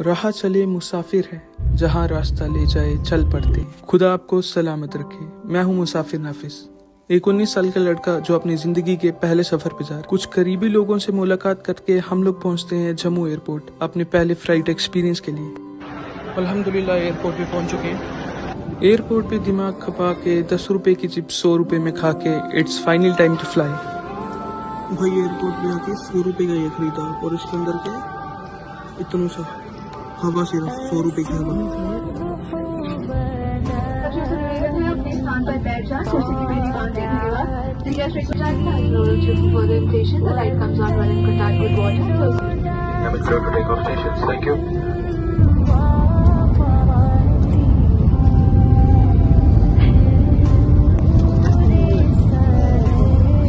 راہ چلے مسافر ہے جہاں راستہ لے جائے چل پڑتے. خدا آپ کو سلامت رکھے. میں ہوں مسافر نافذ، ایک 19 سال کا لڑکا جو اپنی زندگی کے پہلے سفر پہ جا رہا ہے. کچھ قریبی لوگوں سے ملاقات کر کے ہم لوگ پہنچتے ہیں جموں ایئرپورٹ اپنے پہلے فلائٹ ایکسپیرینس کے لیے. الحمدللہ ایئرپورٹ پہ پہنچ چکے ہیں. ایئرپورٹ پہ دماغ کھپا کے 10 روپے کی چپ 100 روپے میں کھا کے it's final time to fly. بھائی ایئرپورٹ پہ آ کے 100 روپے کا یہ خریدا اور اس کے اندر کے اتنا سا ہوا صرف 100 روپے کی ہوا.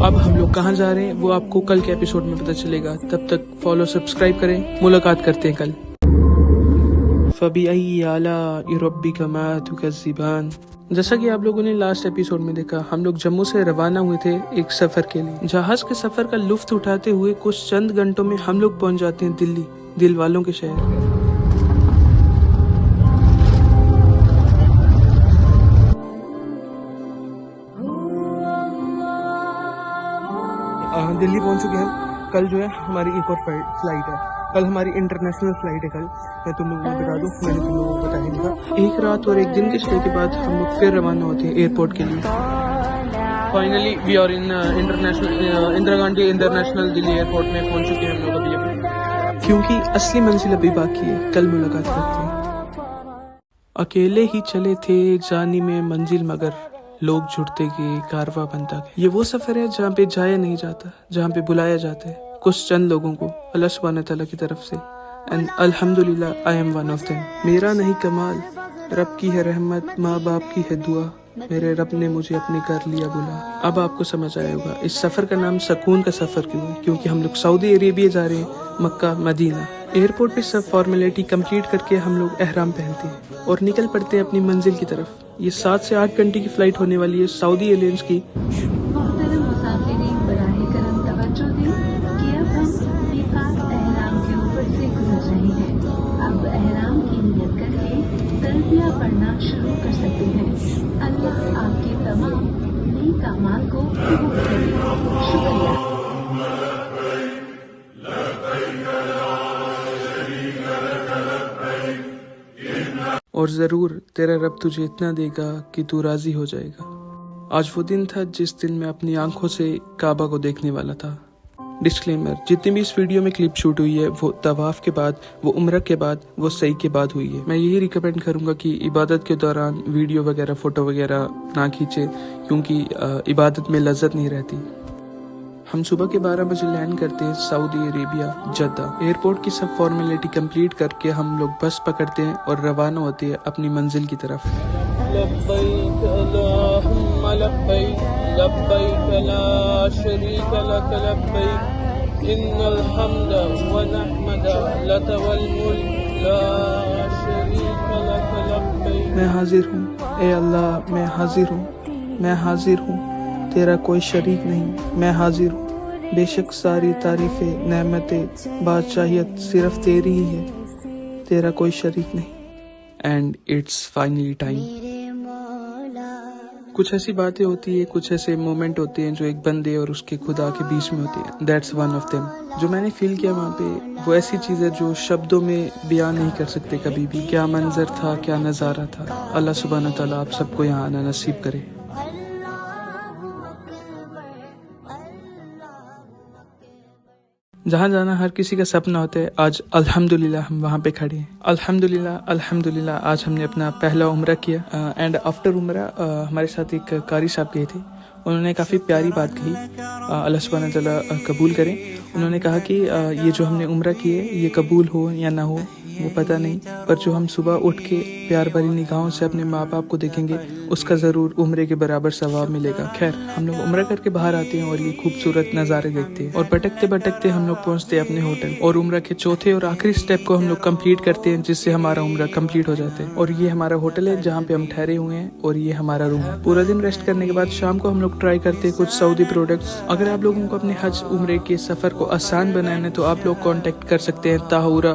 اب ہم لوگ کہاں جا رہے ہیں وہ آپ کو کل کے ایپیسوڈ میں پتہ چلے گا. تب تک فالو سبسکرائب کریں. ملاقات کرتے ہیں کل. فَبِأَيِّ آلَاءِ رَبِّكُمَا تُكَذِّبَانِ. جیسا کہ آپ لوگوں نے لاسٹ ایپیسوڈ میں دیکھا، ہم لوگ جموں سے روانہ ہوئے تھے ایک سفر کے لیے. جہاز کے سفر کا لطف اٹھاتے ہوئے کچھ چند گھنٹوں میں ہم لوگ پہنچ جاتے ہیں دلی، دل والوں کے شہر. دلی پہنچ چکے ہیں. کل جو ہے ہماری ایک اور فلائٹ ہے. کل ہماری انٹرنیشنل فلائٹ ہے. کل میں تم لوگوں کو بتا دوں، میں نے تم لوگوں کو بتا نہیں تھا. ایک رات اور ایک دن کے اسٹے کے بعد ہم لوگ پھر روانہ ہوتے ہیں ایئرپورٹ کے لیے. Finally we are in international Indira Gandhi international Delhi airport میں پہنچ چکے ہیں ہم لوگ ابھی، کیونکہ اصلی منزل ابھی باقی ہے. کل ملاقات کرتے ہیں. اکیلے ہی چلے تھے جانی میں منزل مگر لوگ جڑتے گئے کارواں بنتا گیا. یہ وہ سفر ہے جہاں پہ جایا نہیں جاتا، جہاں پہ بلایا جاتا ہے کچھ چند لوگوں کو اللہ سبحانہ تعالیٰ کی طرف سے. اینڈ الحمدللہ I am one of them. میرا نہیں کمال، رب کی ہے رحمت، ماں باپ کی ہے دعا، میرے رب نے مجھے اپنے کر لیا بلا. اب آپ کو سمجھ آیا ہوگا اس سفر کا نام سکون کا سفر کیوں ہے، کیونکہ ہم لوگ سعودی عربیہ جا رہے ہیں، مکہ مدینہ. ایئرپورٹ پہ سب فارمیلٹی کمپلیٹ کر کے ہم لوگ احرام پہنتے ہیں اور نکل پڑتے ہیں اپنی منزل کی طرف. یہ 7 سے 8 گھنٹے کی فلائٹ ہونے والی ہے سعودی ایئرلائنس کی. محترم مسافرین، براہ کرم توجہ دیں کہ اب ہم میقات احرام کے اوپر سے گزر رہے ہیں. اب احرام کی نیت کر کے تلبیہ پڑھنا شروع کر سکتے ہیں. اللہ آپ کے تمام نیک اعمال کو قبول کرے. شکریہ. اور ضرور تیرا رب تجھے اتنا دے گا کہ تو راضی ہو جائے گا. آج وہ دن تھا جس دن میں اپنی آنکھوں سے کعبہ کو دیکھنے والا تھا. ڈسکلیمر، جتنی بھی اس ویڈیو میں کلپ شوٹ ہوئی ہے وہ طواف کے بعد، وہ عمرہ کے بعد، وہ سعی کے بعد ہوئی ہے. میں یہی ریکمینڈ کروں گا کہ عبادت کے دوران ویڈیو وغیرہ فوٹو وغیرہ نہ کھینچے، کیونکہ عبادت میں لذت نہیں رہتی. ہم صبح کے 12 بجے لینڈ کرتے ہیں سعودی عربیہ جدہ. ایئرپورٹ کی سب فارمیلٹی کمپلیٹ کر کے ہم لوگ بس پکڑتے ہیں اور روانہ ہوتے ہیں اپنی منزل کی طرف. لبیک اللہم لبیک لبیک لا شریک لک لبیک ان الحمد والنعمت لک والملک لا شریک لک لبیک. میں حاضر ہوں اے اللہ، میں حاضر ہوں، میں حاضر ہوں، تیرا کوئی شریک نہیں. میں حاضر ہوں، بے شک ساری تعریفیں، نعمتیں، بادشاہیت صرف تیری ہی ہے، تیرا کوئی شریک نہیں. And it's finally time. کچھ ایسی باتیں ہوتی ہیں، کچھ ایسے مومنٹ ہوتے ہیں جو ایک بندے اور اس کے خدا کے بیچ میں ہوتے ہیں. That's one of them. جو میں نے فیل کیا وہاں پہ، وہ ایسی چیز ہے جو شبدوں میں بیان نہیں کر سکتے کبھی بھی. کیا منظر تھا، کیا نظارہ تھا. اللہ سبحانہ تعالیٰ آپ سب کو یہاں آنا نصیب کرے. جہاں جانا ہر کسی کا سپنا ہوتا ہے. آج الحمدللہ ہم وہاں پہ کھڑے ہیں. الحمدللہ آج ہم نے اپنا پہلا عمرہ کیا. اینڈ آفٹر عمرہ ہمارے ساتھ ایک قاری صاحب گئے تھے. انہوں نے کافی پیاری بات کہی، اللہ سبحانہ تعالیٰ قبول کریں. انہوں نے کہا کہ یہ جو ہم نے عمرہ کی ہے یہ قبول ہو یا نہ ہو وہ پتہ نہیں، پر جو ہم صبح اٹھ کے پیار بھری نگاہوں سے اپنے ماں باپ کو دیکھیں گے اس کا ضرور عمرے کے برابر ثواب ملے گا. خیر، ہم لوگ عمرہ کر کے باہر آتے ہیں اور یہ خوبصورت نظارے دیکھتے ہیں اور بھٹکتے بھٹکتے ہم لوگ پہنچتے ہیں اپنے ہوٹل. اور عمرہ کے چوتھے اور آخری سٹیپ کو ہم لوگ کمپلیٹ کرتے ہیں جس سے ہمارا عمرہ کمپلیٹ ہو جاتا ہے. اور یہ ہمارا ہوٹل ہے جہاں پہ ہم ٹھہرے ہوئے ہیں اور یہ ہمارا روم ہے. پورا دن ریسٹ کرنے کے بعد شام کو ہم لوگ ٹرائی کرتے ہیں کچھ سعودی پروڈکٹس. اگر آپ لوگوں کو اپنے حج عمرے کے سفر کو آسان بنانا ہے تو آپ لوگ کانٹیکٹ کر سکتے ہیں طاہورہ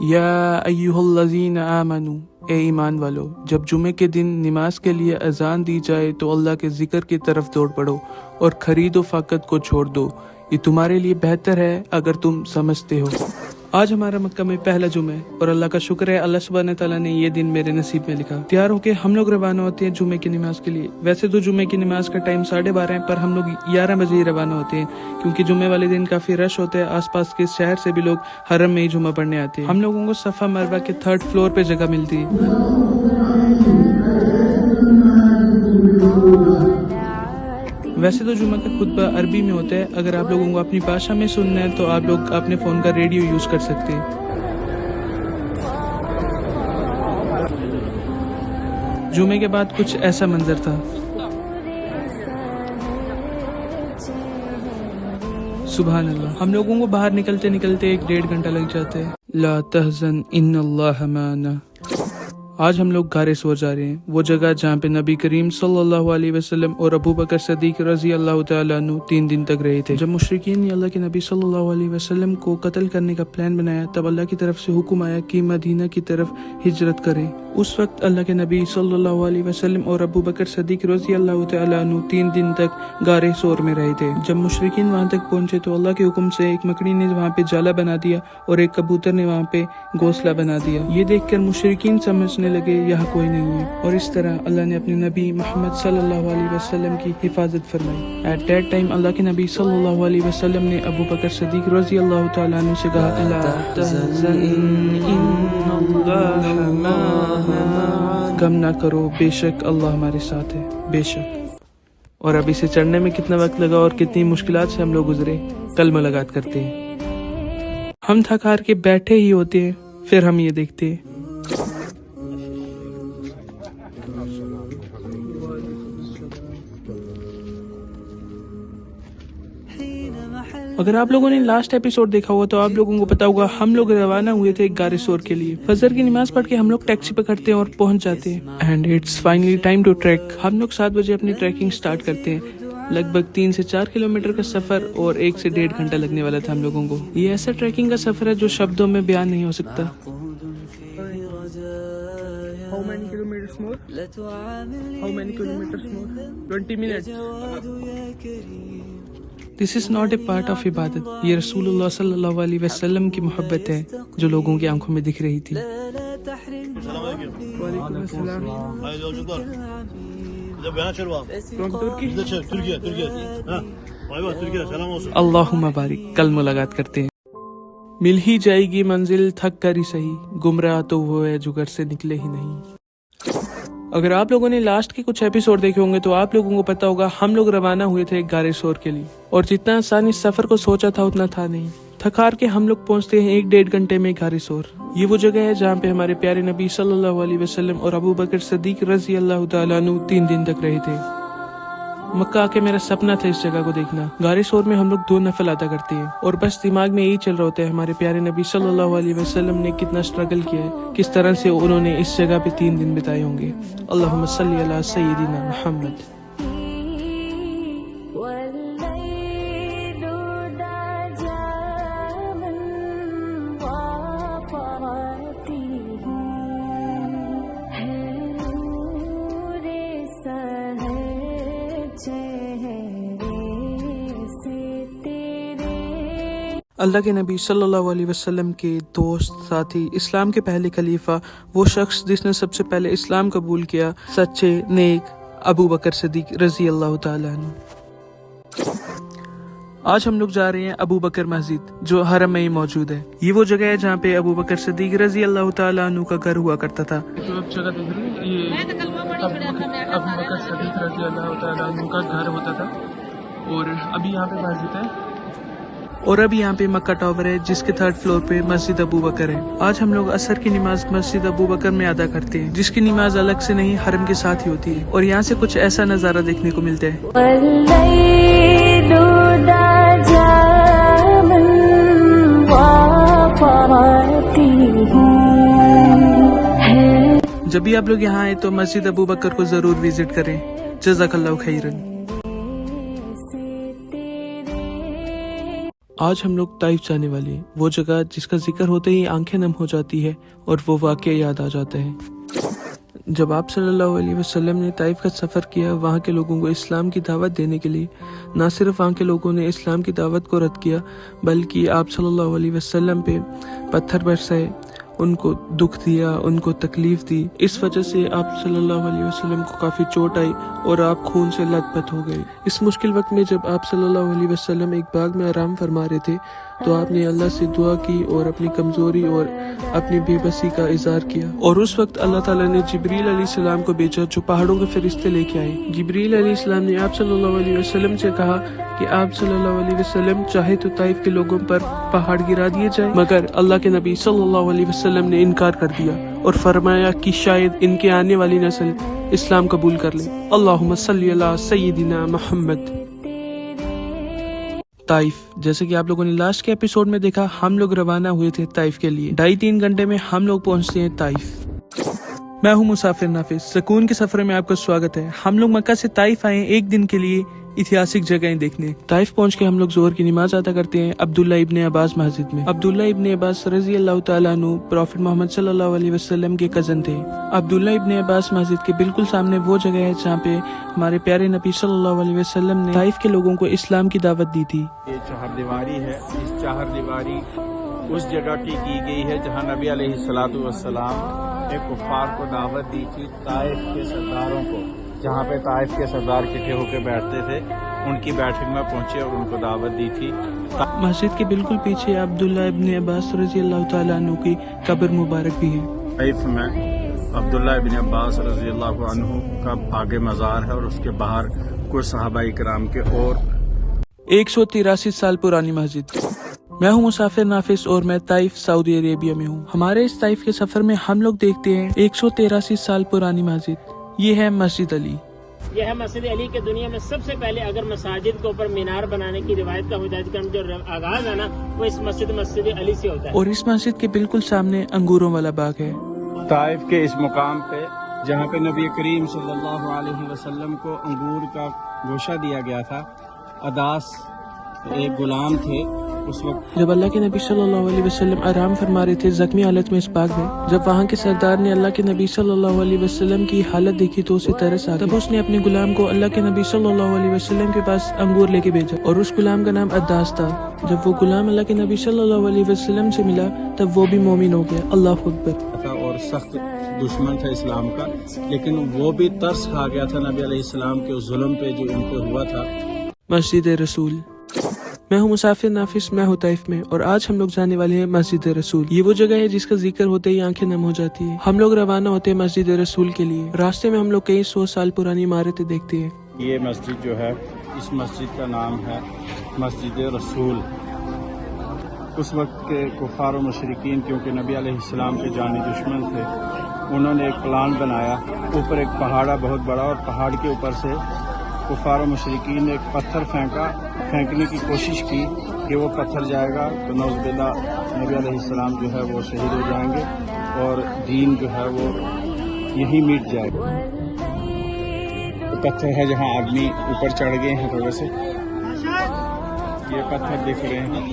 یا ایھا الذین آمنوا، اے ایمان والو، جب جمعے کے دن نماز کے لیے اذان دی جائے تو اللہ کے ذکر کی طرف دوڑ پڑو اور خرید و فقط کو چھوڑ دو، یہ تمہارے لیے بہتر ہے اگر تم سمجھتے ہو۔ آج ہمارا مکہ میں پہلا جمعہ ہے اور اللہ کا شکر ہے اللہ سبحانہ تعالیٰ نے یہ دن میرے نصیب میں لکھا۔ تیار ہو کے ہم لوگ روانہ ہوتے ہیں جمعے کی نماز کے لیے۔ ویسے تو جمعے کی نماز کا ٹائم 12:30 ہے، پر ہم لوگ 11 بجے ہی روانہ ہوتے ہیں کیونکہ جمعے والے دن کافی رش ہوتا ہے، آس پاس کے شہر سے بھی لوگ حرم میں ہی جمعہ پڑھنے آتے ہیں۔ ہم لوگوں کو صفا مروہ کے 3rd فلور پہ جگہ ملتی ہے۔ ویسے تو جمعہ کا خطبہ عربی میں ہوتا ہے، اگر آپ لوگوں کو اپنی بھاشا میں سننا ہے تو آپ لوگ اپنے فون کا ریڈیو یوز کر سکتے ہیں۔ جمعے کے بعد کچھ ایسا منظر تھا۔ سبحان اللہ، ہم لوگوں کو باہر نکلتے نکلتے 1-1.5 گھنٹہ لگ جاتا ہے۔ لا تحزن ان اللہ معنا۔ آج ہم لوگ غار ثور جا رہے ہیں، وہ جگہ جہاں پہ نبی کریم صلی اللہ علیہ وسلم اور ابو بکر صدیق رضی اللہ تعالیٰ عنہ 3 دن تک رہے تھے۔ جب مشرکین نے اللہ کے نبی صلی اللہ علیہ وسلم کو قتل کرنے کا پلان بنایا، تب اللہ کی طرف سے حکم آیا کہ مدینہ کی طرف ہجرت کریں۔ اس وقت اللہ کے نبی صلی اللہ علیہ وسلم اور ابو بکر صدیق رضی اللہ تعالیٰ عنہ 3 دن تک غار ثور میں رہے تھے۔ جب مشرکین وہاں تک پہنچے تو اللہ کے حکم سے ایک مکڑی نے وہاں پہ جالا بنا دیا اور ایک کبوتر نے وہاں پہ گھونسلہ بنا دیا۔ یہ دیکھ کر مشرکین سمجھنے لگے یہاں کوئی نہیں ہے، اور اس طرح اللہ نے اپنے نبی محمد صلی اللہ علیہ وسلم کی حفاظت فرمائی۔ ایٹ دیٹ ٹائم اللہ کے نبی صلی اللہ علیہ وسلم نے ابو بکر صدیق رضی اللہ تعالیٰ عنہ سے کہا، لا تحزن ان اللہ معنا، غم نہ کرو، بے شک اللہ ہمارے ساتھ ہے، بے شک۔ اور اب اسے چڑھنے میں کتنا وقت لگا اور کتنی مشکلات سے ہم لوگ گزرے، کل ملاقات کرتے ہیں۔ ہم تھک ہار کے بیٹھے ہی ہوتے ہیں، پھر ہم یہ دیکھتے ہیں۔ اگر آپ لوگوں نے لاسٹ ایپیسوڈ دیکھا ہوا تو آپ لوگوں کو پتا ہوگا ہم لوگ روانہ ہوئے تھے غار ثور کے لیے۔ فجر کی نماز پڑھ کے ہم لوگ ٹیکسی پکڑتے ہیں اور پہنچ جاتے ہیں۔ And it's finally time to trek. ہم لوگ 7 بجے اپنی ٹریکنگ سٹارٹ کرتے ہیں۔ لگ بھگ 3 سے 4 کلومیٹر کا سفر اور 1 سے 1.5 گھنٹہ لگنے والا تھا ہم لوگوں کو۔ یہ ایسا ٹریکنگ کا سفر ہے جو شبدوں میں بیان نہیں ہو سکتا۔ How many kilometers more? How many kilometers more? 20 minutes. This is not a part of عبادت، یہ رسول اللہ صلی اللہ علیہ وسلم کی محبت ہے جو لوگوں کی آنکھوں میں دکھ رہی تھی۔ وعلیکم السلام۔ اللہم بارک، کل ملاقات کرتے ہیں۔ مل ہی جائے گی منزل تھک کر ہی صحیح، گمراہ تو وہ ہے جو گھر سے نکلے ہی نہیں۔ اگر آپ لوگوں نے لاسٹ کے کچھ ایپیسوڈ دیکھے ہوں گے تو آپ لوگوں کو پتا ہوگا ہم لوگ روانہ ہوئے تھے غار ثور کے لیے، اور جتنا آسان اس سفر کو سوچا تھا اتنا تھا نہیں۔ تھکار کے ہم لوگ پہنچتے ہیں 1-1.5 گھنٹے میں غار ثور۔ یہ وہ جگہ ہے جہاں پہ ہمارے پیارے نبی صلی اللہ علیہ وسلم اور ابو بکر صدیق رضی اللہ تعالیٰ عنہ 3 دن تک رہے تھے۔ مکہ آ کے میرا سپنا تھا اس جگہ کو دیکھنا۔ غار ثور میں ہم لوگ 2 نفل ادا کرتے ہیں اور بس دماغ میں یہی چل رہا ہوتا ہے ہمارے پیارے نبی صلی اللہ علیہ وسلم نے کتنا اسٹرگل کیا ہے، کس طرح سے انہوں نے اس جگہ پہ 3 دن بتائے ہوں گے۔ اللہم صلی علی سیدنا محمد۔ اللہ کے نبی صلی اللہ علیہ وسلم کے دوست، ساتھی، اسلام کے پہلے خلیفہ، وہ شخص جس نے سب سے پہلے اسلام قبول کیا، سچے نیک ابو بکر صدیق رضی اللہ تعالیٰ عنہ۔ آج ہم لوگ جا رہے ہیں ابو بکر مسجد جو حرم میں ہی موجود ہے۔ یہ وہ جگہ ہے جہاں پہ ابو بکر صدیق رضی اللہ تعالیٰ عنہ کا گھر ہوا کرتا تھا۔ جگہ دیکھ رہے ہیں، یہ ابو بکر صدیق رضی اللہ تعالیٰ عنہ کا گھر ہوتا تھا، اور ابھی یہاں پہ مسجد ہے، اور اب یہاں پہ مکہ ٹاور ہے جس کے 3rd فلور پہ مسجد ابو بکر ہے۔ آج ہم لوگ عصر کی نماز مسجد ابو بکر میں ادا کرتے ہیں، جس کی نماز الگ سے نہیں حرم کے ساتھ ہی ہوتی ہے، اور یہاں سے کچھ ایسا نظارہ دیکھنے کو ملتا ہے۔ جب بھی آپ لوگ یہاں آئے تو مسجد ابو بکر کو ضرور وزٹ کریں۔ جزاک اللہ خیرن۔ آج ہم لوگ طائف جانے والے ہیں، وہ جگہ جس کا ذکر ہوتے ہی آنکھیں نم ہو جاتی ہے اور وہ واقعہ یاد آ جاتا ہے جب آپ صلی اللہ علیہ وسلم نے طائف کا سفر کیا۔ وہاں کے لوگوں کو اسلام کی دعوت دینے کے لیے نہ صرف وہاں کے لوگوں نے اسلام کی دعوت کو رد کیا، بلکہ آپ صلی اللہ علیہ وسلم پہ پتھر برسائے، ان کو دکھ دیا، ان کو تکلیف دی۔ اس وجہ سے آپ صلی اللہ علیہ وسلم کو کافی چوٹ آئی اور آپ خون سے لت پت ہو گئے۔ اس مشکل وقت میں جب آپ صلی اللہ علیہ وسلم ایک باغ میں آرام فرما رہے تھے تو آپ نے اللہ سے دعا کی اور اپنی کمزوری اور اپنی بے بسی کا اظہار کیا، اور اس وقت اللہ تعالیٰ نے جبریل علیہ السلام کو بھیجا جو پہاڑوں کے فرشتے لے کے آئے۔ جبریل علیہ السلام نے آپ صلی اللہ علیہ وسلم سے کہا کہ آپ صلی اللہ علیہ وسلم چاہے تو طائف کے لوگوں پر پہاڑ گرا دیے جائیں، مگر اللہ کے نبی صلی اللہ علیہ وسلم نے انکار کر دیا اور فرمایا کہ شاید ان کے آنے والی نسل اسلام قبول کر لے۔ اللہم صلی علی سیدنا محمد۔ طائف، جیسے کہ آپ لوگوں نے لاسٹ کے ایپیسوڈ میں دیکھا، ہم لوگ روانہ ہوئے تھے طائف کے لیے۔ 2.5-3 گھنٹے میں ہم لوگ پہنچتے ہیں طائف۔ میں ہوں مسافر نافذ، سکون کے سفر میں آپ کا سواگت ہے۔ ہم لوگ مکہ سے طائف آئے ہیں ایک دن کے لیے اتہاسک جگہیں دیکھنے۔ طائف پہنچ کے ہم لوگ ظہر کی نماز ادا کرتے ہیں عبداللہ ابن عباس مسجد میں۔ عبداللہ ابن عباس رضی اللہ تعالیٰ عنہ پروفٹ محمد صلی اللہ علیہ وسلم کے کزن تھے۔ عبداللہ ابن عباس مسجد کے بالکل سامنے وہ جگہ ہے جہاں پہ ہمارے پیارے نبی صلی اللہ علیہ وسلم نے طائف کے لوگوں کو اسلام کی دعوت دی تھی۔ یہ چہار دیواری ہے، اس چہار دیواری اس جگہ کی گئی ہے جہاں نبی علیہ السلام نے کفار کو دعوت دی تھی، طائف کے سرداروں کو، جہاں پہ طائف کے سردار اکٹھے ہو کے بیٹھتے تھے، ان کی بیٹھک میں پہنچے اور ان کو دعوت دی تھی۔ مسجد کے بالکل پیچھے عبداللہ ابن عباس رضی اللہ تعالیٰ عنہ کی قبر مبارک بھی ہے۔ طائف میں عبداللہ ابن عباس رضی اللہ عنہ کا آگے مزار ہے اور اس کے باہر کچھ صحابہ کرام کے اور 183 سال پرانی مسجد۔ میں ہوں مسافر نافذ اور میں طائف سعودی عربیہ میں ہوں۔ ہمارے اس طائف کے سفر میں ہم لوگ دیکھتے ہیں 183 سال پرانی مسجد، یہ ہے مسجد علی۔ یہ ہے مسجد علی کے دنیا میں سب سے پہلے اگر مساجد کے اوپر مینار بنانے کی روایت کا حجاج کرم جو آغاز ہے نا، وہ اس مسجد علی سے ہوتا ہے۔ اور اس مسجد کے بالکل سامنے انگوروں والا باغ ہے۔ طائف کے اس مقام پہ جہاں پہ نبی کریم صلی اللہ علیہ وسلم کو انگور کا گوشہ دیا گیا تھا، اداس ایک غلام تھے اس وقت۔ جب اللہ کے نبی صلی اللہ علیہ وسلم آرام فرما رہے تھے زخمی حالت میں اس باغ میں، جب وہاں کے سردار نے اللہ کے نبی صلی اللہ علیہ وسلم کی حالت دیکھی تو اسے ترس آ گئی۔ تب اس نے اپنے غلام کو اللہ کے نبی صلی اللہ علیہ وسلم کے پاس انگور لے کے بھیجا، اور اس غلام کا نام اداس تھا۔ جب وہ غلام اللہ کے نبی صلی اللہ علیہ وسلم سے ملا تب وہ بھی مومن ہو گیا۔ اللہ اکبر۔ اور سخت دشمن تھا اسلام کا، لیکن وہ بھی ترس کھا گیا تھا نبی علیہ السلام کے اس ظلم پہ جو ان پہ ہوا تھا۔ مسجد رسول۔ میں ہوں مسافر نافذ، میں ہوں طائف میں، اور آج ہم لوگ جانے والے ہیں مسجد رسول۔ یہ وہ جگہ ہے جس کا ذکر ہوتے ہی آنکھیں نم ہو جاتی ہے۔ ہم لوگ روانہ ہوتے ہیں مسجد رسول کے لیے۔ راستے میں ہم لوگ کئی 100 سال پرانی عمارتیں دیکھتے ہیں۔ یہ مسجد جو ہے، اس مسجد کا نام ہے مسجد رسول۔ اس وقت کے کفار و مشرکین، کیونکہ نبی علیہ السلام کے جانی دشمن تھے، انہوں نے ایک پلان بنایا، اوپر ایک پہاڑا بہت بڑا، اور پہاڑ کے اوپر سے کفار و مشرکین نے ایک پتھر پھینکنے کی کوشش کی کہ وہ پتھر جائے گا تو نعوذ باللہ نبی علیہ السلام جو ہے وہ شہید ہو جائیں گے اور دین جو ہے وہ یہی مٹ جائے گا۔ پتھر ہے جہاں آدمی اوپر چڑھ گئے ہیں تھوڑے سے، یہ پتھر دکھ رہے ہیں،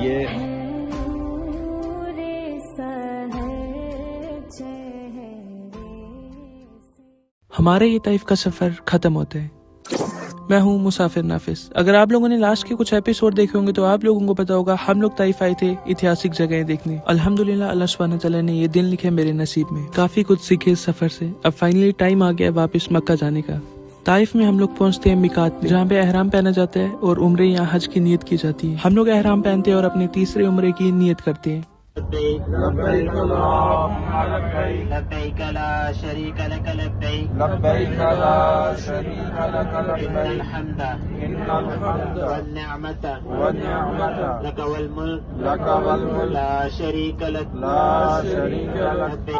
یہ ہمارے یہ طائف کا سفر ختم ہوتا ہے۔ میں ہوں مسافر نافذ۔ اگر آپ لوگوں نے لاسٹ کے کچھ ایپیسوڈ دیکھے ہوں گے تو آپ لوگوں کو پتا ہوگا ہم لوگ طائف آئے تھے اتہاسک جگہیں دیکھنے۔ الحمدللہ اللہ سبحانہ تعالیٰ نے یہ دن لکھے میرے نصیب میں، کافی کچھ سیکھے اس سفر سے۔ اب فائنلی ٹائم آ گیا واپس مکہ جانے کا۔ طائف میں ہم لوگ پہنچتے ہیں میقات پہ، جہاں پہ احرام پہنا جاتا ہے اور عمرے یا حج کی نیت کی جاتی ہے۔ ہم لوگ احرام پہنتے ہیں اور اپنے تیسرے عمرے کی نیت کرتے ہیں۔ لبیک اللہم لبیک، لبیک لا شریک لک لبیک، لبیک لا شریک لک ان لبیک، الحمد ان الحمد والنعمت والنعمت لک والملک لک والملک لا شریک لک لا شریک لک۔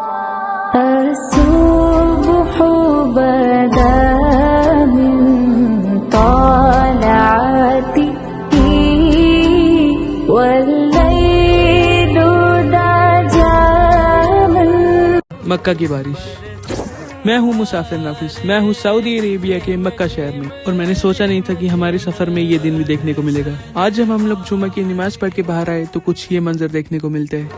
الصبح بدا من طالعته والليل دجى من مکہ کی بارش۔ میں ہوں مسافر نافذ، میں ہوں سعودی عربیہ کے مکہ شہر میں، اور میں نے سوچا نہیں تھا کہ ہمارے سفر میں یہ دن بھی دیکھنے کو ملے گا۔ آج جب ہم لوگ جمعہ کی نماز پڑھ کے باہر آئے تو کچھ یہ منظر دیکھنے کو ملتے ہیں۔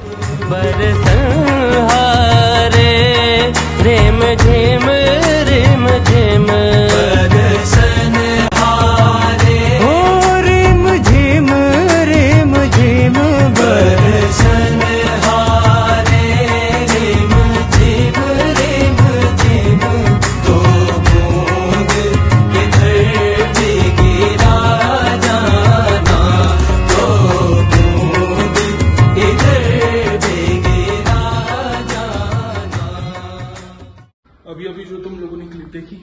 ابھی جو تم لوگوں نے کلپ دیکھی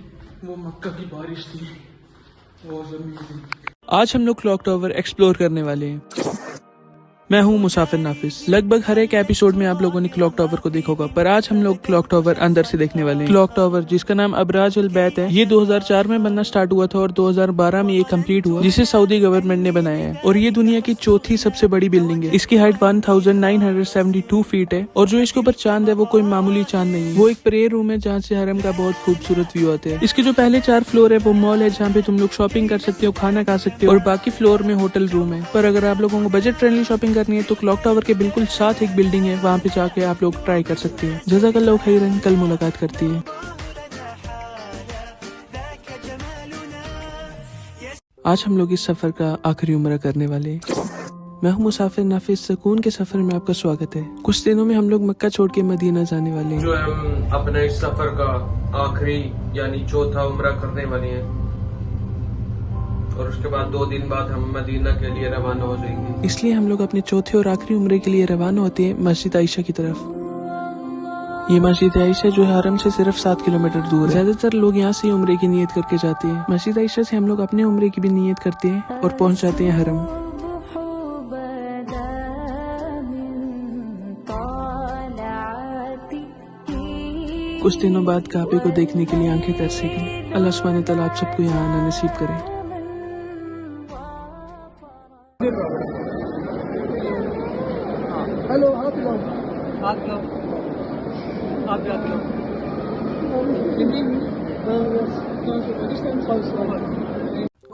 وہ مکہ کی بارش تھی اور زمین تھی۔ آج ہم لوگ کلاک ٹاور ایکسپلور کرنے والے ہیں۔ میں ہوں مسافر نافذ۔ لگ بھگ ہر ایک ایپیسوڈ میں آپ لوگوں نے کلاک ٹاور کو دیکھا ہوگا، پر آج ہم لوگ کلاک ٹاور اندر سے دیکھنے والے ہیں۔ کلاک ٹاور جس کا نام ابراج البیت ہے، یہ 2004 میں بننا سٹارٹ ہوا تھا اور 2012 میں یہ کمپلیٹ ہوا، جسے سعودی گورنمنٹ نے بنایا ہے، اور یہ دنیا کی چوتھی سب سے بڑی بلڈنگ ہے۔ اس کی ہائٹ 1972 فیٹ ہے، اور جو اس کے اوپر چاند ہے وہ کوئی معمولی چاند نہیں ہے، وہ ایک پریئر روم ہے جہاں سے حرم کا بہت خوبصورت ویو آتا ہے۔ اس کے جو پہلے 4 فلور ہے وہ مال ہے جہاں پہ تم لوگ شاپنگ کر سکتے ہو، کھانا کھا سکتے ہو، اور باقی فلور میں ہوٹل روم ہے۔ پر اگر آپ لوگوں کو بجٹ فرینڈلی شاپنگ کرنی ہے تو کلاک ٹاور کے بالکل ساتھ ایک بلڈنگ ہے، وہاں پہ جا کے آپ لوگ ٹرائی کر سکتے ہیں۔ جزاک اللہ خیرن، کل ملاقات کرتی ہے۔ آج ہم لوگ اس سفر کا آخری عمرہ کرنے والے ہیں۔ میں ہوں مسافر نافذ، سکون کے سفر میں آپ کا سواگت ہے۔ کچھ دنوں میں ہم لوگ مکہ چھوڑ کے مدینہ جانے والے ہیں، جو ہم اپنے اس سفر کا آخری یعنی چوتھا عمرہ کرنے والے ہیں، اور اس کے بعد 2 دن بعد ہم مدینہ کے لیے روانہ ہو جائیں گے۔ اس لیے ہم لوگ اپنے چوتھے اور آخری عمرے کے لیے روانہ ہوتے ہیں مسجد عائشہ کی طرف۔ یہ مسجد عائشہ جو ہے حرم سے صرف 7 کلومیٹر دور ہے۔ زیادہ تر لوگ یہاں سے عمرے کی نیت کر کے جاتے ہیں۔ مسجد عائشہ سے ہم لوگ اپنے عمرے کی بھی نیت کرتے ہیں اور پہنچ جاتے ہیں حرم۔ کچھ دنوں بعد کعبے کو دیکھنے کے لیے آنکھیں ترسے گی۔ اللہ سبحانہ و تعالیٰ آپ سب کو یہاں آنا نصیب کرے۔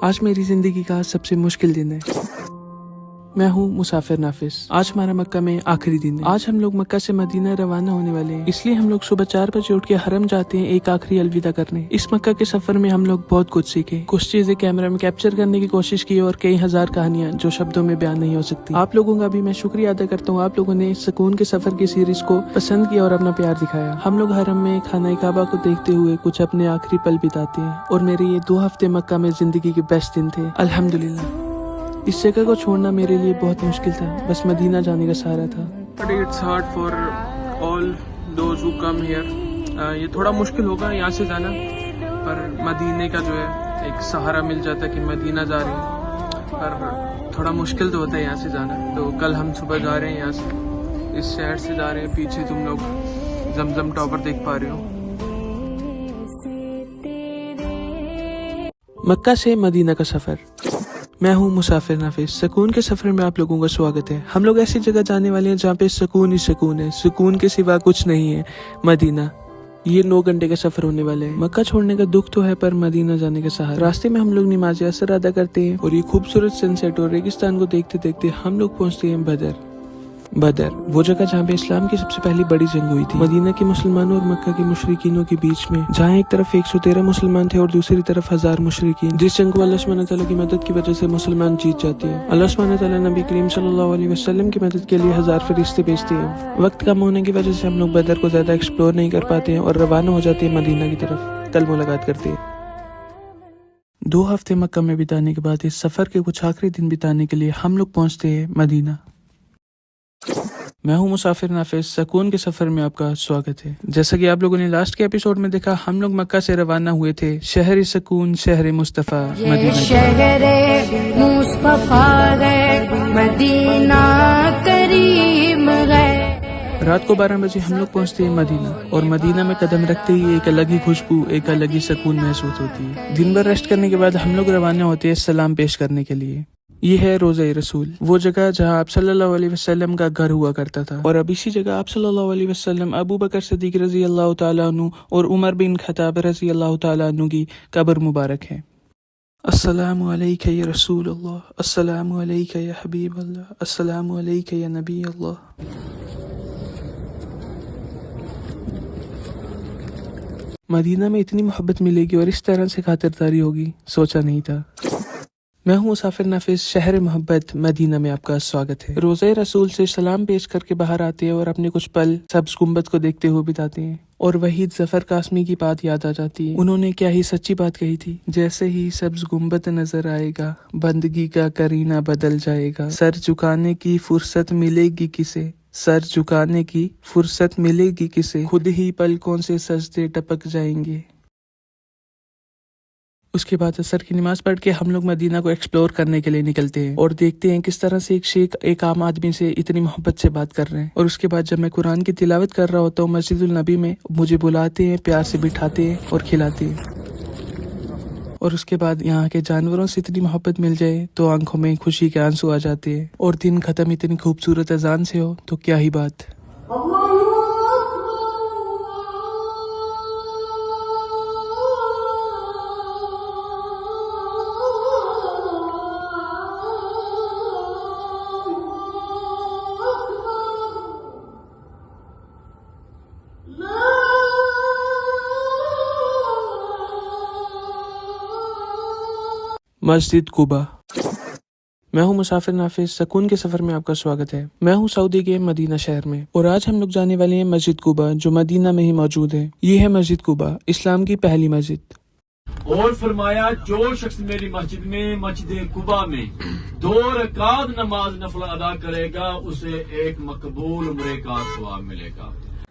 آج میری زندگی کا سب سے مشکل دن ہے۔ میں ہوں مسافر نافذ۔ آج ہمارا مکہ میں آخری دن ہے۔ آج ہم لوگ مکہ سے مدینہ روانہ ہونے والے ہیں، اس لیے ہم لوگ صبح 4 بجے اٹھ کے حرم جاتے ہیں ایک آخری الوداع کرنے۔ اس مکہ کے سفر میں ہم لوگ بہت کچھ سیکھے، کچھ چیزیں کیمرہ میں کیپچر کرنے کی کوشش کی، اور کئی ہزار کہانیاں جو شبدوں میں بیان نہیں ہو سکتی۔ آپ لوگوں کا بھی میں شکریہ ادا کرتا ہوں، آپ لوگوں نے سکون کے سفر کی سیریز کو پسند کیا اور اپنا پیار دکھایا۔ ہم لوگ حرم میں خانہ کعبہ کو دیکھتے ہوئے کچھ اپنے آخری پل بتاتے ہیں، اور میرے یہ 2 ہفتے مکہ میں زندگی کے بیسٹ دن تھے، الحمدللہ۔ اس جگہ کو چھوڑنا میرے لیے بہت مشکل تھا، بس مدینہ جانے کا سہارا تھا۔ But it's hard for all those who come here۔ یہ تھوڑا مشکل ہوگا یہاں سے جانا، پر مدینے کا جو ہے ایک سہارا مل جاتا ہے کہ مدینہ جا رہے ہیں، پر تھوڑا مشکل تو ہوتا ہے یہاں سے جانا۔ تو کل ہم صبح جا رہے ہیں یہاں سے، اس شہر سے جا رہے ہیں۔ پیچھے تم لوگ زمزم ٹاور دیکھ پا رہے ہو۔ مکہ سے مدینہ کا سفر۔ میں ہوں مسافر نافذ، سکون کے سفر میں آپ لوگوں کا سواگت ہے۔ ہم لوگ ایسی جگہ جانے والے ہیں جہاں پہ سکون ہی سکون ہے، سکون کے سوا کچھ نہیں ہے۔ مدینہ، یہ 9 گھنٹے کا سفر ہونے والا ہے۔ مکہ چھوڑنے کا دکھ تو ہے، پر مدینہ جانے کا سہارا۔ راستے میں ہم لوگ نماز عصر ادا کرتے ہیں، اور یہ خوبصورت سن سیٹ اور ریگستان کو دیکھتے دیکھتے ہم لوگ پہنچتے ہیں بدر، وہ جگہ جہاں پہ اسلام کی سب سے پہلی بڑی جنگ ہوئی تھی، مدینہ کے مسلمانوں اور مکہ کے مشرکینوں کے بیچ میں، جہاں ایک طرف 113 مسلمان تھے اور دوسری طرف 1000 مشرکین۔ جس جنگ کو اللہ سبحانہ تعالیٰ کی مدد کی وجہ سے مسلمان جیت جاتے ہیں۔ اللہ سبحانہ تعالیٰ نبی کریم صلی اللہ علیہ وسلم کی مدد کے لیے 1000 فرشتے بھیجتے ہیں۔ وقت کم ہونے کی وجہ سے ہم لوگ بدر کو زیادہ ایکسپلور نہیں کر پاتے ہیں اور روانہ ہو جاتے ہیں مدینہ کی طرف۔ کل ملاقات کرتے ہیں۔ 2 ہفتے مکہ میں بتانے کے بعد اس سفر کے کچھ آخری دن بتانے کے لیے ہم لوگ پہنچتے ہیں مدینہ۔ میں ہوں مسافر نافذ، سکون کے سفر میں آپ کا سواگت ہے۔ جیسا کہ آپ لوگوں نے لاسٹ کے ایپیسوڈ میں دیکھا، ہم لوگ مکہ سے روانہ ہوئے تھے شہر سکون، شہر مصطفیٰ مدینہ۔ شہر مصطفیٰ ہے مدینہ کریم ہے۔ رات کو 12 بجے ہم لوگ پہنچتے ہیں مدینہ، اور مدینہ میں قدم رکھتے ہی ایک الگ ہی خوشبو، ایک الگ ہی سکون محسوس ہوتی ہے۔ دن بھر ریسٹ کرنے کے بعد ہم لوگ روانہ ہوتے ہیں سلام پیش کرنے کے لیے۔ یہ ہے روزہ رسول، وہ جگہ جہاں آپ صلی اللہ علیہ وسلم کا گھر ہوا کرتا تھا، اور اب اسی جگہ آپ صلی اللہ علیہ وسلم، ابو بکر صدیق رضی اللہ تعالیٰ عنہ اور عمر بن خطاب رضی اللہ تعالیٰ عنہ کی قبر مبارک ہے۔ السلام علیکہ یا رسول اللہ، السلام علیکہ یا حبیب اللہ، السلام علیکہ یا نبی اللہ۔ مدینہ میں اتنی محبت ملے گی اور اس طرح سے خاطرداری ہوگی، سوچا نہیں تھا۔ میں ہوں مسافر نافذ، شہر محبت مدینہ میں آپ کا سواگت ہے۔ روزہ رسول سے سلام پیش کر کے باہر آتے ہیں اور اپنے کچھ پل سبز گنبد کو دیکھتے ہوئے بتاتے ہیں، اور وحید ظفر قاسمی کی بات یاد آ جاتی ہے۔ انہوں نے کیا ہی سچی بات کہی تھی، جیسے ہی سبز گنبد نظر آئے گا بندگی کا کرینہ بدل جائے گا، سر جھکانے کی فرصت ملے گی کسے، سر جھکانے کی فرصت ملے گی کسے، خود ہی پلکوں سے سجدے ٹپک جائیں گے۔ اس کے بعد عصر کی نماز پڑھ کے ہم لوگ مدینہ کو ایکسپلور کرنے کے لیے نکلتے ہیں اور دیکھتے ہیں کس طرح سے ایک شیخ ایک عام آدمی سے اتنی محبت سے بات کر رہے ہیں۔ اور اس کے بعد جب میں قرآن کی تلاوت کر رہا ہوتا ہوں مسجد النبی میں، مجھے بلاتے ہیں، پیار سے بٹھاتے ہیں اور کھلاتے ہیں۔ اور اس کے بعد یہاں کے جانوروں سے اتنی محبت مل جائے تو آنکھوں میں خوشی کے آنسو آ جاتے ہیں، اور دن ختم اتنی خوبصورت اذان سے ہو تو کیا ہی بات۔ مسجد قباء۔ میں ہوں مسافر نافذ، سکون کے سفر میں آپ کا سواگت ہے۔ میں ہوں سعودی کے مدینہ شہر میں، اور آج ہم لوگ جانے والے ہیں مسجد قباء جو مدینہ میں ہی موجود ہے۔ یہ ہے مسجد قباء، اسلام کی پہلی مسجد۔ اور فرمایا جو شخص میری مسجد میں مسجد قباء میں 2 رکعت نماز نفل ادا کرے گا اسے ایک مقبول عمرے کا ثواب ملے گا۔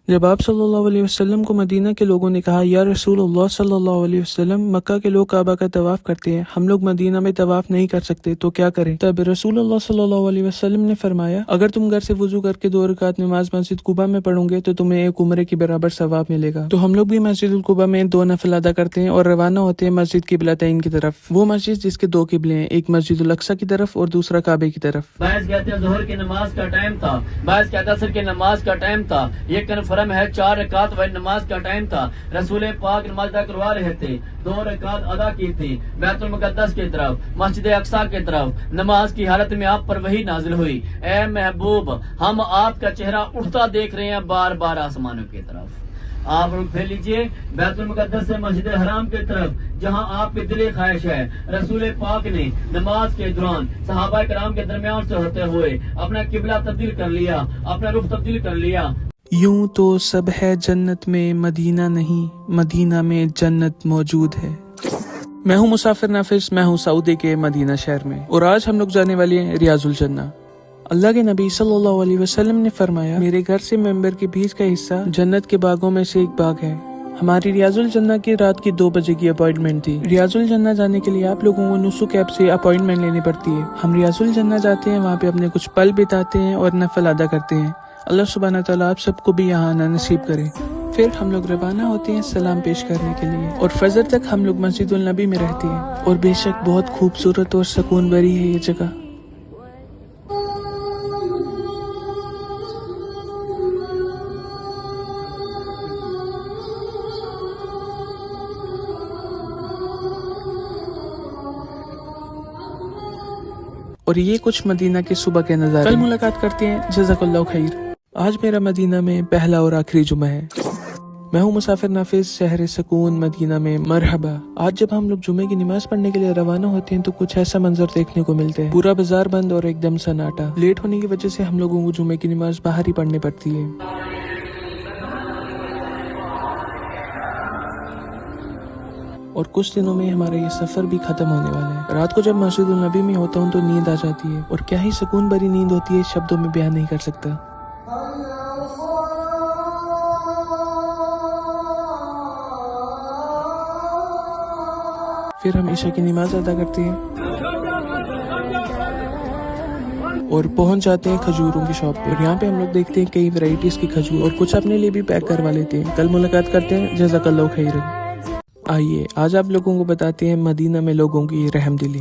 جب آپ صلی اللہ علیہ وسلم کو مدینہ کے لوگوں نے کہا یا رسول اللہ صلی اللہ علیہ وسلم، مکہ کے لوگ کعبہ کا طواف کرتے ہیں، ہم لوگ مدینہ میں طواف نہیں کر سکتے تو کیا کریں؟ تب رسول اللہ صلی اللہ علیہ وسلم نے فرمایا اگر تم گھر سے وضو کر کے 2 رکعت نماز مسجد قباء میں پڑھو گے تو تمہیں ایک عمرے کے برابر ثواب ملے گا۔ تو ہم لوگ بھی مسجد القباء میں 2 نفل ادا کرتے ہیں اور روانہ ہوتے ہیں مسجد قبلتین کی طرف، وہ مسجد جس کے 2 قبلے ہیں، ایک مسجد الاقصی کی طرف اور دوسرا کعبے کی طرف۔ بعض کہتے ہیں ظہر کی نماز کا ٹائم تھا، بعض کہتے ہیں عصر کی نماز کا ٹائم تھا، یہ کنفرم ہے 4 رکعت نماز کا ٹائم تھا۔ رسول پاک نماز ادا کروا رہے تھے، 2 رکعت ادا کی تھی بیت المقدس کی طرف، مسجد اقصی کی طرف۔ نماز کی حالت میں آپ پر وحی نازل ہوئی، اے محبوب ہم آپ کا چہرہ اٹھتا دیکھ رہے ہیں بار بار آسمانوں کی طرف۔ آپ رخ پھیر لیجئے بیت المقدس سے مسجد حرام کی طرف جہاں آپ کی دلی خواہش ہے۔ رسول پاک نے نماز کے دوران صحابہ کرام کے درمیان سے ہوتے ہوئے اپنا قبلہ تبدیل کر لیا، اپنا رخ تبدیل کر لیا۔ یوں تو سب ہے جنت میں، مدینہ نہیں، مدینہ میں جنت موجود ہے۔ میں ہوں مسافر نافذ، میں ہوں سعودی کے مدینہ شہر میں، اور آج ہم لوگ جانے والے ہیں ریاض الجنہ۔ اللہ کے نبی صلی اللہ علیہ وسلم نے فرمایا میرے گھر سے ممبر کے بیچ کا حصہ جنت کے باغوں میں سے ایک باغ ہے۔ ہماری ریاض الجنہ کی رات کی 2 بجے کی اپوائنٹمنٹ تھی۔ ریاض الجنہ جانے کے لیے آپ لوگوں کو نسک ایپ سے اپوائنٹمنٹ لینی پڑتی ہے۔ ہم ریاض الجنہ جاتے ہیں، وہاں پہ اپنے کچھ پل بتاتے ہیں اور نفل ادا کرتے ہیں۔ اللہ سبحانہ تعالیٰ آپ سب کو بھی یہاں آنا نصیب کرے۔ پھر ہم لوگ روانہ ہوتے ہیں سلام پیش کرنے کے لیے، اور فجر تک ہم لوگ مسجد النبی میں رہتے ہیں، اور بے شک بہت خوبصورت اور سکون بھری ہے یہ جگہ۔ اور یہ کچھ مدینہ کے صبح کے نظارے۔ کل ملاقات کرتے ہیں، جزاک اللہ خیر۔ آج میرا مدینہ میں پہلا اور آخری جمعہ ہے۔ میں ہوں مسافر نافذ، شہر سکون مدینہ میں مرحبا۔ آج جب ہم لوگ جمعے کی نماز پڑھنے کے لیے روانہ ہوتے ہیں تو کچھ ایسا منظر دیکھنے کو ملتا ہے، پورا بازار بند اور ایک دم سناٹا۔ لیٹ ہونے کی وجہ سے ہم لوگوں کو جمعے کی نماز باہر ہی پڑھنی پڑتی ہے۔ اور کچھ دنوں میں ہمارا یہ سفر بھی ختم ہونے والا ہے۔ رات کو جب مسجد النبی میں ہوتا ہوں تو نیند آ جاتی ہے، اور کیا ہی سکون بھری نیند ہوتی ہے، شبدوں میں بیان نہیں کر سکتا۔ پھر ہم عشاء کی نماز ادا کرتے ہیں اور پہنچ جاتے ہیں کھجوروں کی شاپ پہ، اور یہاں پہ ہم لوگ دیکھتے ہیں کئی ویرائٹیز کی کھجور، اور کچھ اپنے لیے بھی پیک کروا لیتے ہیں۔ کل ملاقات کرتے ہیں، جزاک اللہ خیر۔ آئیے آج آپ لوگوں کو بتاتے ہیں مدینہ میں لوگوں کی رحم دلی۔